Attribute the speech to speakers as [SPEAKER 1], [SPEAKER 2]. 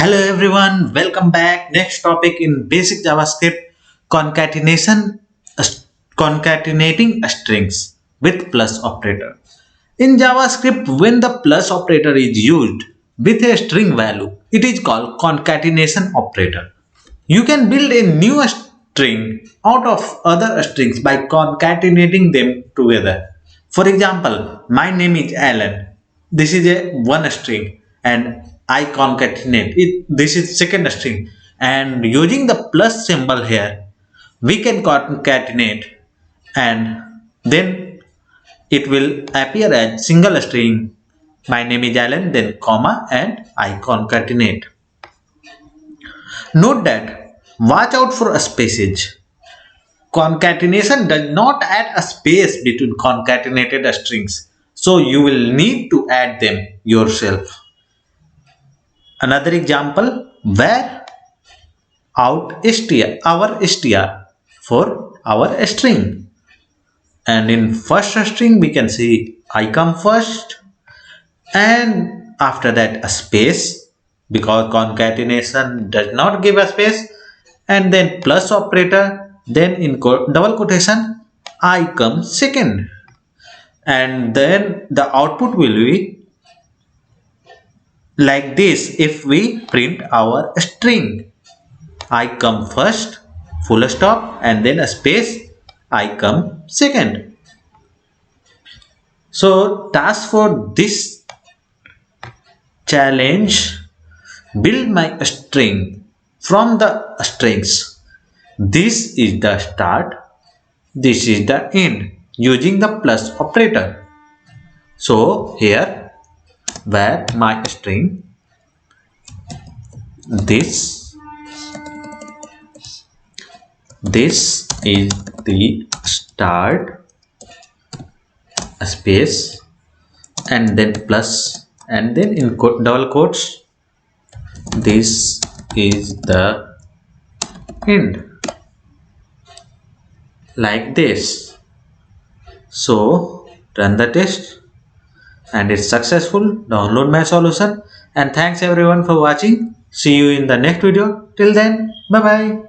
[SPEAKER 1] Hello everyone, welcome back. Next topic in basic JavaScript, concatenation, concatenating strings with plus operator. In JavaScript, when the plus operator is used with a string value, it is called concatenation operator. You can build a new string out of other strings by concatenating them together. For example, my name is Alan. This is a one string and I concatenate it. This is second string, and using the plus symbol here, we can concatenate and then it will appear as single string. My name is Alan, then comma, and I concatenate. Note that watch out for spaces. Concatenation does not add a space between concatenated strings, so you will need to add them yourself. Another example where out str, our str for our string, and in first string we can see I come first and after that a space because concatenation does not give a space, and then plus operator, then in double quotation I come second, and then the output will be like this if we print our string. I come first, full stop, and then a space, I come second. So task for this challenge, build my string from the strings. This is the start, this is the end using the plus operator. So here where my string, this is the start, space, and then plus, and then in double quotes this is the end, like this. So run the test and it's successful. Download my solution, and thanks everyone for watching. See you in the next video. Till then, bye bye.